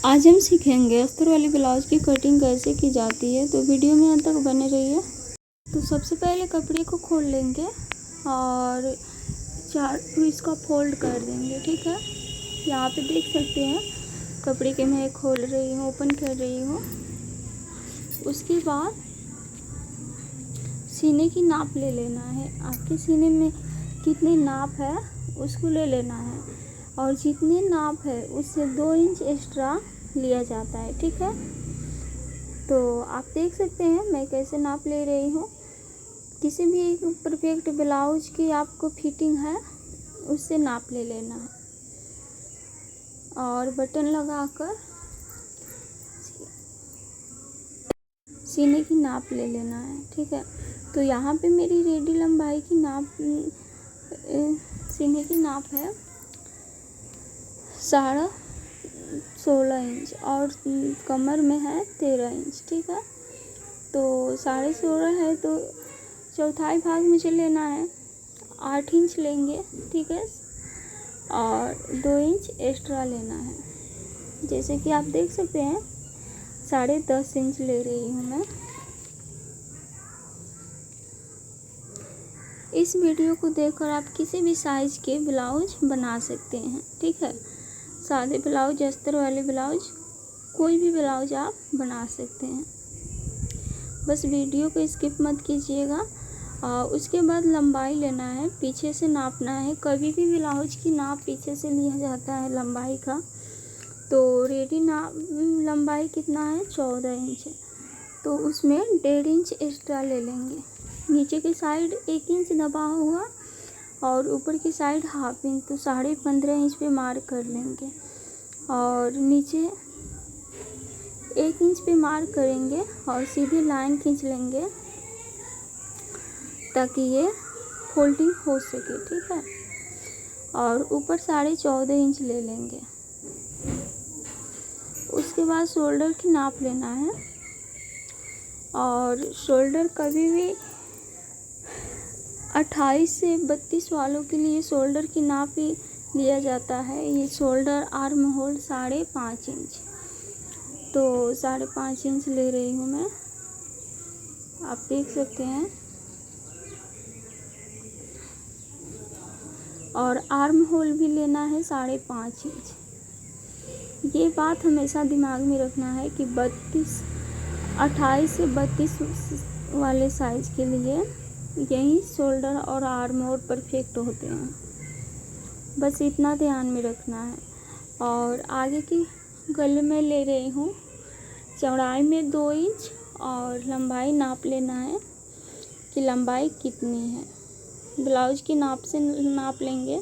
आज हम सीखेंगे अस्तर वाली ब्लाउज की कटिंग कैसे की जाती है, तो वीडियो में अंत तक बने रहिए। तो सबसे पहले कपड़े को खोल लेंगे और चार इसका फोल्ड कर देंगे। ठीक है, यहाँ पे देख सकते हैं कपड़े के मैं खोल रही हूँ, ओपन कर रही हूँ। उसके बाद सीने की नाप ले लेना है। आपके सीने में कितने नाप है उसको ले लेना है, और जितने नाप है उससे 2 इंच एक्स्ट्रा लिया जाता है। ठीक है, तो आप देख सकते हैं मैं कैसे नाप ले रही हूँ। किसी भी परफेक्ट ब्लाउज की आपको फिटिंग है उससे नाप ले लेना है और बटन लगाकर सीने की नाप ले लेना है। ठीक है, तो यहाँ पे मेरी रेडी लंबाई की नाप सीने की नाप है 16.5 इंच और कमर में है 13 इंच। ठीक है, तो 16.5 है तो चौथाई भाग मुझे लेना है 8 इंच लेंगे। ठीक है, और 2 इंच एक्स्ट्रा लेना है। जैसे कि आप देख सकते हैं 10.5 इंच ले रही हूँ मैं। इस वीडियो को देखकर आप किसी भी साइज़ के ब्लाउज बना सकते हैं। ठीक है, सादे ब्लाउज, अस्तर वाले ब्लाउज, कोई भी ब्लाउज आप बना सकते हैं। बस वीडियो को स्किप मत कीजिएगा। उसके बाद लंबाई लेना है, पीछे से नापना है। कभी भी ब्लाउज की नाप पीछे से लिया जाता है लंबाई का। तो रेडी नाप लंबाई कितना है 14 इंच है, तो उसमें 1.5 इंच एक्स्ट्रा ले लेंगे। नीचे की साइड 1 इंच दबा हुआ और ऊपर की साइड 1/2 इंच, तो 15.5 इंच पे मार्क कर लेंगे और नीचे 1 इंच पे मार्क करेंगे और सीधी लाइन खींच लेंगे ताकि ये फोल्डिंग हो सके। ठीक है, और ऊपर 14.5 इंच ले लेंगे। उसके बाद शोल्डर की नाप लेना है, और शोल्डर कभी भी 28 से 32 वालों के लिए शोल्डर की नाप ही लिया जाता है। ये शोल्डर आर्म होल 5.5 इंच, तो 5.5 इंच ले रही हूँ मैं, आप देख सकते हैं। और आर्म होल भी लेना है 5.5 इंच। ये बात हमेशा दिमाग में रखना है कि 28 से 32 वाले साइज़ के लिए यही शोल्डर और आर्म होल परफेक्ट होते हैं। बस इतना ध्यान में रखना है। और आगे की गले में ले रही हूँ, चौड़ाई में 2 इंच और लंबाई नाप लेना है कि लंबाई कितनी है। ब्लाउज की नाप से नाप लेंगे।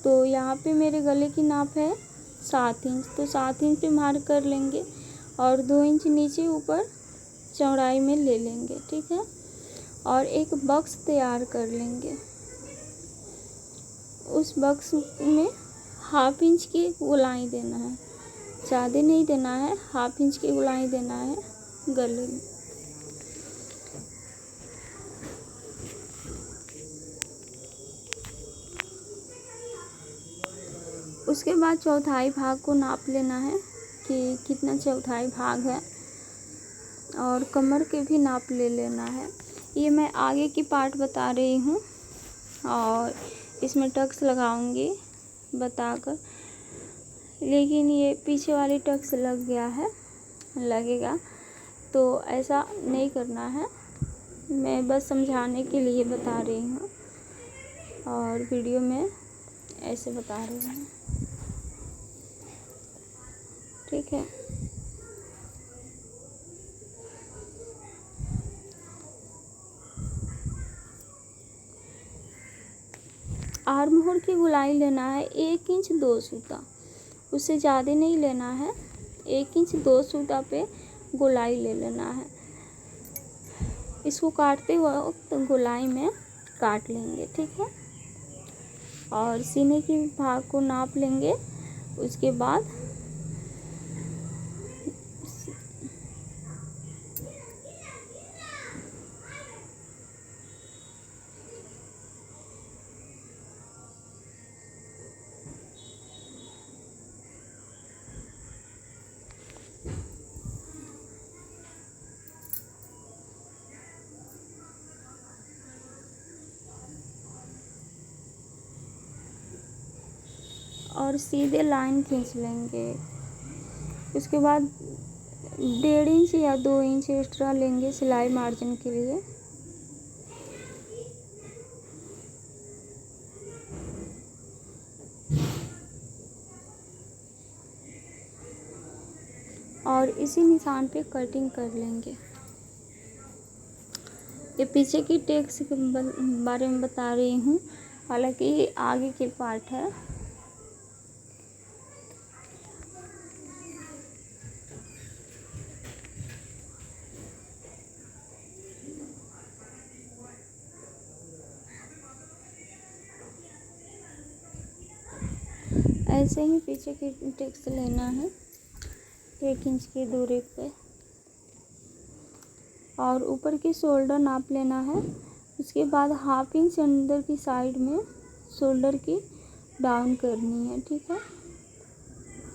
तो यहाँ पे मेरे गले की नाप है 7 इंच, तो 7 इंच पे मार्क कर लेंगे और 2 इंच नीचे ऊपर चौड़ाई में ले लेंगे। ठीक है, और एक बॉक्स तैयार कर लेंगे। उस बॉक्स में 1/2 इंच की गोलाई देना है, ज़्यादा नहीं देना है, 1/2 इंच की गोलाई देना है गले में। उसके बाद चौथाई भाग को नाप लेना है कि कितना चौथाई भाग है, और कमर के भी नाप ले लेना है। ये मैं आगे की पार्ट बता रही हूँ और इसमें टक्स लगाऊंगी बताकर, लेकिन ये पीछे वाली टक्स लग गया है, लगेगा, तो ऐसा नहीं करना है। मैं बस समझाने के लिए बता रही हूँ और वीडियो में ऐसे बता रही हूँ। ठीक है, आर्म होल की गोलाई लेना है 1 इंच 2 सूता, उससे ज़्यादा नहीं लेना है। 1 इंच 2 सूता पे गोलाई ले लेना है। इसको काटते वक्त तो गोलाई में काट लेंगे। ठीक है, और सीने की भाग को नाप लेंगे। उसके बाद और सीधे लाइन खींच लेंगे। उसके बाद 1.5 इंच या 2 इंच एक्स्ट्रा लेंगे सिलाई मार्जिन के लिए। और इसी निशान पे कटिंग कर लेंगे। ये पीछे की टेक्स के बारे में बता रही हूँ, हालांकि ये आगे के पार्ट है। ऐसे ही पीछे की टेक्स लेना है 1 इंच की दूरी पे, और ऊपर की शोल्डर नाप लेना है। उसके बाद 1/2 इंच अंदर की साइड में शोल्डर की डाउन करनी है, ठीक है।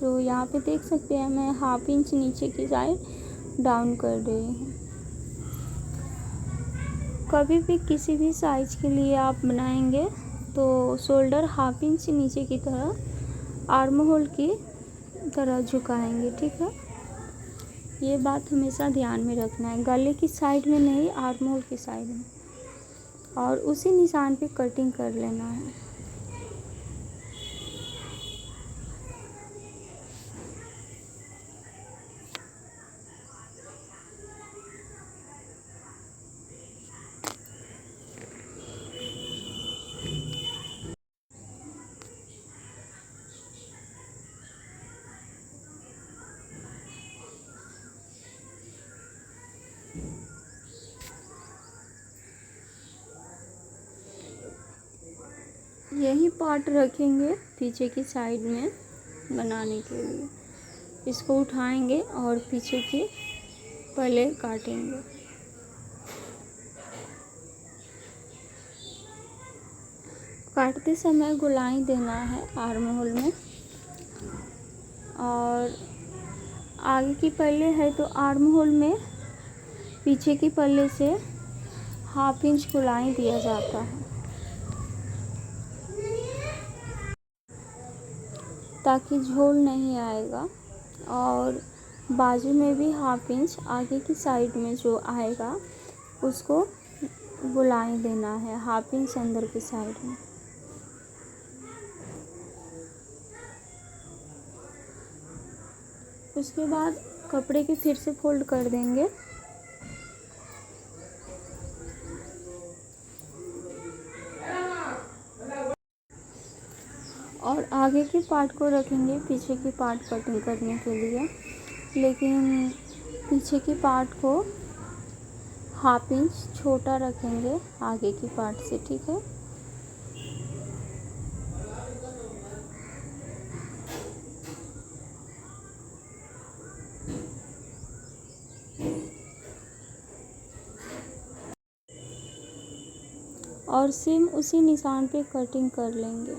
तो यहाँ पे देख सकते हैं मैं 1/2 इंच नीचे की साइड डाउन कर रही हूँ। कभी भी किसी भी साइज के लिए आप बनाएंगे तो शोल्डर 1/2 इंच नीचे की तरह आर्म होल की तरह झुकाएंगे, ठीक है। ये बात हमेशा ध्यान में रखना है, गले की साइड में नहीं, आर्म होल की साइड में। और उसी निशान पे कटिंग कर लेना है। यही पार्ट रखेंगे पीछे की साइड में बनाने के लिए। इसको उठाएंगे और पीछे की पहले काटेंगे। काटते समय गोलाई देना है आर्म होल में। और आगे की पल्ले है तो आर्म होल में पीछे की पल्ले से 1/2 इंच गोलाई दिया जाता है, ताकि झोल नहीं आएगा। और बाजू में भी 1/2 इंच आगे की साइड में जो आएगा उसको गोलाई देना है 1/2 इंच अंदर की साइड में। उसके बाद कपड़े के फिर से फोल्ड कर देंगे। और आगे के पार्ट को रखेंगे पीछे की पार्ट कटिंग करने के लिए, लेकिन पीछे की पार्ट को 1/2 इंच छोटा रखेंगे आगे की पार्ट से, ठीक है। और सेम उसी निशान पे कटिंग कर लेंगे।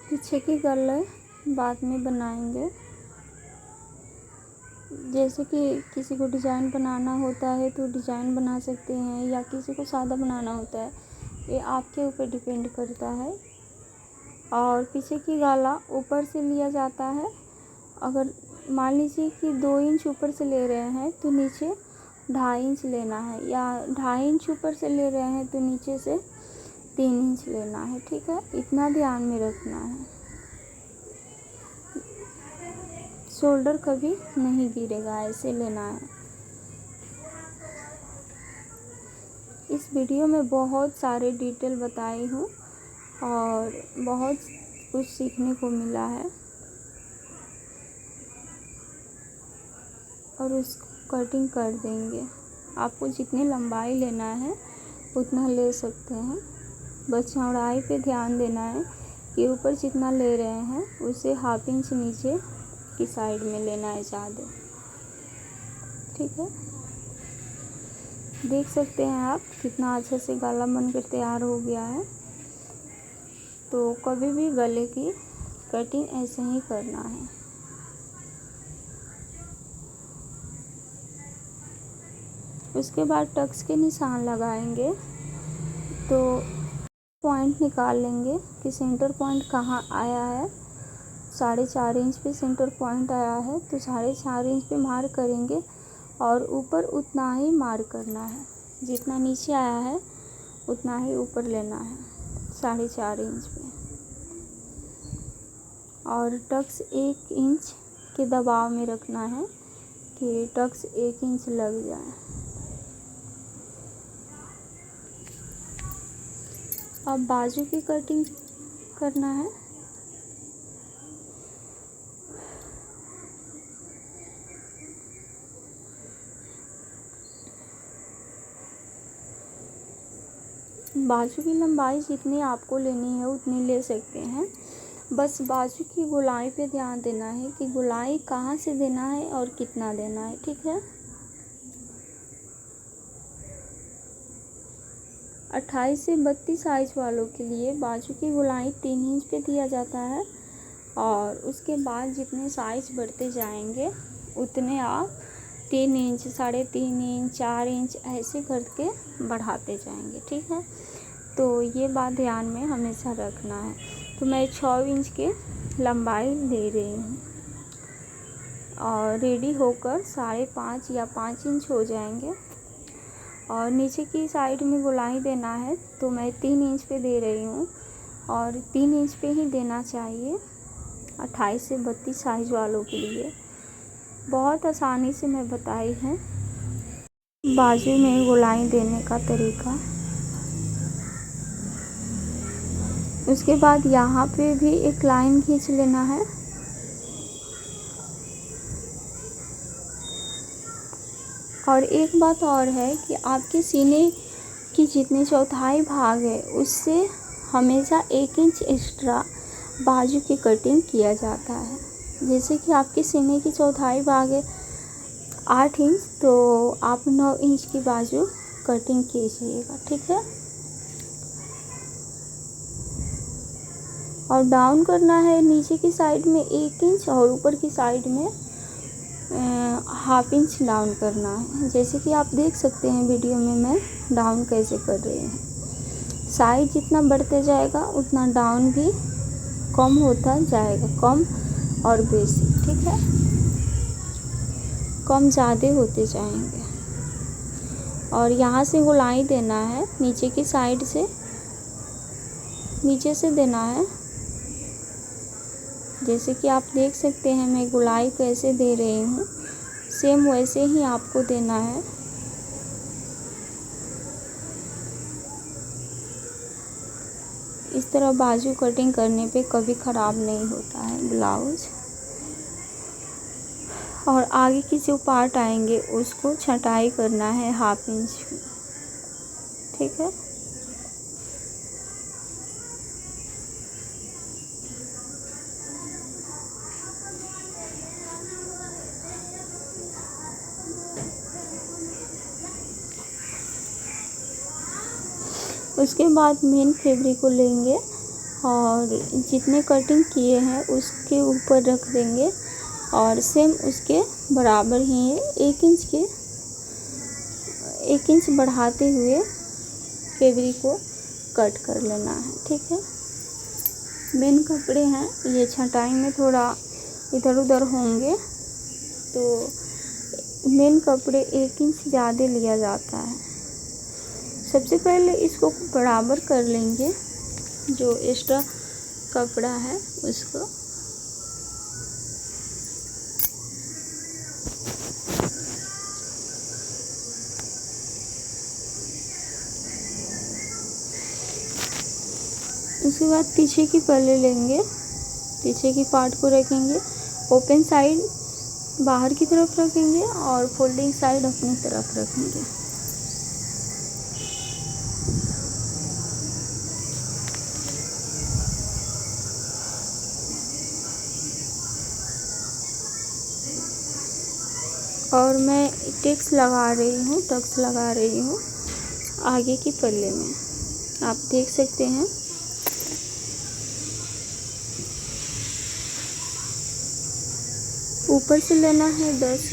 पीछे की गले बाद में बनाएंगे। जैसे कि किसी को डिज़ाइन बनाना होता है तो डिज़ाइन बना सकते हैं, या किसी को सादा बनाना होता है, ये आपके ऊपर डिपेंड करता है। और पीछे की गला ऊपर से लिया जाता है। अगर मान लीजिए कि 2 इंच ऊपर से ले रहे हैं तो नीचे 2.5 इंच लेना है, या 2.5 इंच ऊपर से ले रहे हैं तो नीचे से 3 इंच लेना है। ठीक है, इतना ध्यान में रखना है। शोल्डर कभी नहीं गिरेगा, ऐसे लेना है। इस वीडियो में बहुत सारे डिटेल बताई हूँ और बहुत कुछ सीखने को मिला है। और उसको कटिंग कर देंगे। आपको जितनी लंबाई लेना है उतना ले सकते हैं, बस चौड़ाई पे ध्यान देना है कि ऊपर जितना ले रहे हैं उसे 1/2 इंच नीचे की साइड में लेना है ज़्यादा। ठीक है, देख सकते हैं आप कितना अच्छे से गला बनकर तैयार हो गया है। तो कभी भी गले की कटिंग ऐसे ही करना है। उसके बाद टक्स के निशान लगाएंगे तो पॉइंट निकाल लेंगे कि सेंटर पॉइंट कहाँ आया है। 4.5 इंच पे सेंटर पॉइंट आया है तो 4.5 इंच पे मार्क करेंगे और ऊपर उतना ही मार्क करना है। जितना नीचे आया है उतना ही ऊपर लेना है 4.5 इंच पे। और टक्स 1 इंच के दबाव में रखना है कि टक्स 1 इंच लग जाए। अब बाजू की कटिंग करना है। बाजू की लंबाई जितनी आपको लेनी है उतनी ले सकते हैं। बस बाजू की गोलाई पे ध्यान देना है कि गोलाई कहाँ से देना है और कितना देना है। ठीक है, 28 से 32 साइज वालों के लिए बाजू की गोलाई 3 इंच पे दिया जाता है। और उसके बाद जितने साइज बढ़ते जाएंगे उतने आप 3 इंच, 3.5 इंच, 4 इंच ऐसे करके बढ़ाते जाएंगे। ठीक है, तो ये बात ध्यान में हमेशा रखना है। तो मैं 6 इंच के लंबाई ले रही हूँ और रेडी होकर 5.5 या 5 इंच हो जाएंगे। और नीचे की साइड में गोलाई देना है तो मैं 3 इंच पे दे रही हूँ और 3 इंच पे ही देना चाहिए 28 से 32 साइज वालों के लिए। बहुत आसानी से मैं बताई है बाजू में गोलाई देने का तरीका। उसके बाद यहाँ पे भी एक लाइन खींच लेना है। और एक बात और है कि आपके सीने की जितनी चौथाई भाग है उससे हमेशा 1 इंच एक्स्ट्रा बाजू की कटिंग किया जाता है। जैसे कि आपके सीने की चौथाई भाग है 8 इंच तो आप 9 इंच की बाजू कटिंग कीजिएगा। ठीक है, और डाउन करना है नीचे की साइड में 1 इंच और ऊपर की साइड में 1/2 इंच डाउन करना है। जैसे कि आप देख सकते हैं वीडियो में मैं डाउन कैसे कर रही हूँ। साइज जितना बढ़ते जाएगा उतना डाउन भी कम होता जाएगा, कम और बेसी। ठीक है, कम ज़्यादा होते जाएंगे। और यहाँ से गोलाई देना है नीचे की साइड से, नीचे से देना है। जैसे कि आप देख सकते हैं मैं गोलाई कैसे दे रही हूँ, सेम वैसे ही आपको देना है। इस तरह बाजू कटिंग करने पे कभी ख़राब नहीं होता है ब्लाउज। और आगे की जो पार्ट आएंगे उसको छटाई करना है 1/2 इंच। ठीक है, उसके बाद मेन फैब्रिक को लेंगे और जितने कटिंग किए हैं उसके ऊपर रख देंगे और सेम उसके बराबर ही 1 इंच बढ़ाते हुए फैब्रिक को कट कर लेना है। ठीक है, मेन कपड़े हैं ये छटाई में थोड़ा इधर उधर होंगे तो मेन कपड़े 1 इंच ज़्यादा लिया जाता है। सबसे पहले इसको बराबर कर लेंगे, जो एक्स्ट्रा कपड़ा है उसको। उसके बाद पीछे की पल्ले लेंगे, पीछे की पार्ट को रखेंगे, ओपन साइड बाहर की तरफ रखेंगे और फोल्डिंग साइड अपनी तरफ रखेंगे। और मैं टक्स लगा रही हूँ आगे की पल्ले में, आप देख सकते हैं। ऊपर से लेना है 10